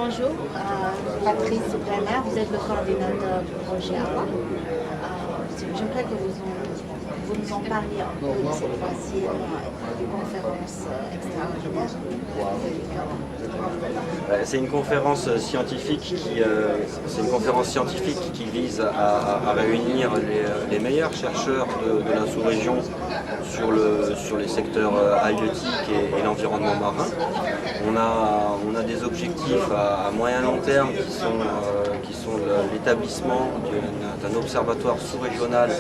Bonjour, Patrice Bremer, vous êtes le coordinateur du projet AWA. J'aimerais que vous nous en parliez un peu de cette fois-ci, une conférence extraordinaire. C'est une conférence scientifique qui vise à réunir les meilleurs chercheurs de la sous-région sur les secteurs halieutiques et l'environnement marin. On a des objectifs à moyen long terme qui sont l'établissement d'un observatoire sous-régional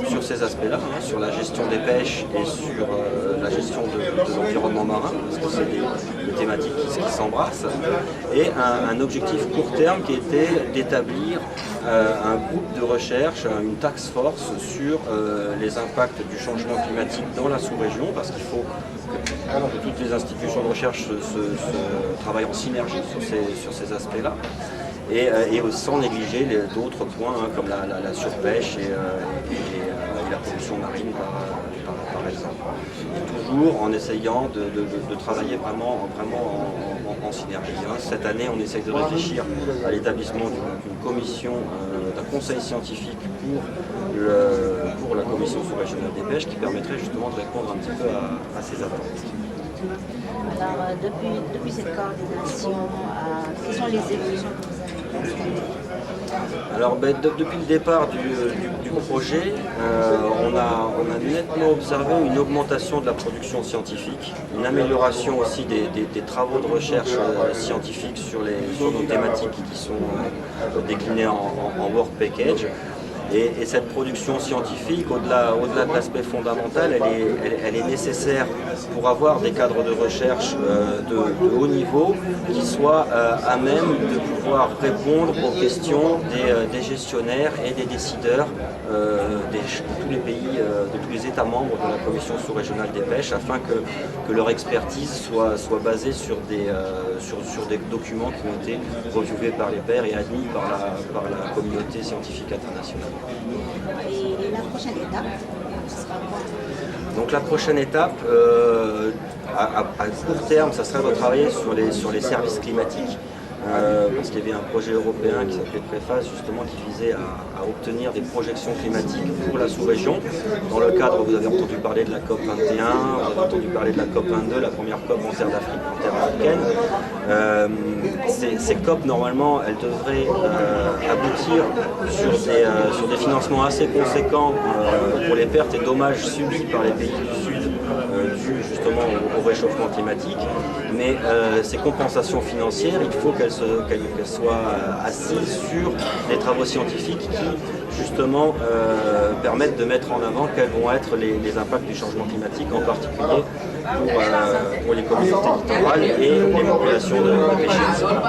sur ces aspects-là, sur la gestion des pêches et sur la gestion de l'environnement marin, parce que c'est des thématiques qui s'embrassent, et un objectif court terme qui était d'établir un groupe de recherche, une task force sur les impacts du changement climatique dans la sous-région, parce qu'il faut que toutes les institutions de recherche travaillent en synergie sur ces aspects-là. Et sans négliger d'autres points comme la surpêche et la pollution marine par exemple. Toujours en essayant de travailler vraiment en synergie. Cette année, on essaye de réfléchir à l'établissement d'une commission, d'un conseil scientifique pour la commission sous-régionale des pêches qui permettrait justement de répondre un petit peu à ces attentes. Alors, depuis cette coordination, quelles sont les évolutions que vous avez constatées? Alors, depuis le départ du projet, on a nettement observé une augmentation de la production scientifique, une amélioration aussi des travaux de recherche scientifiques sur nos thématiques qui sont déclinées en work package. Et cette production scientifique, au-delà de l'aspect fondamental, elle est nécessaire pour avoir des cadres de recherche de haut niveau qui soient à même de pouvoir répondre aux questions des gestionnaires et des décideurs de tous les pays, de tous les États membres de la Commission sous-régionale des pêches, afin que leur expertise soit basée sur des documents qui ont été reviewés par les pairs et admis par la communauté scientifique internationale. Et la prochaine étape, ce sera quoi? Donc la prochaine étape, à court terme, ça serait de travailler sur les services climatiques. Parce qu'il y avait un projet européen qui s'appelait Préface, justement, qui visait à obtenir des projections climatiques pour la sous-région. Dans le cadre, vous avez entendu parler de la COP 21, vous avez entendu parler de la COP 22, la première COP en terre africaine. Ces COP, normalement, elles devraient aboutir sur des financements assez conséquents pour les pertes et dommages subis par les pays du Sud dû justement au réchauffement climatique, mais ces compensations financières, il faut qu'elles soient assises sur des travaux scientifiques qui justement permettent de mettre en avant quels vont être les impacts du changement climatique, en particulier pour les communautés littorales et les populations de pêcheurs.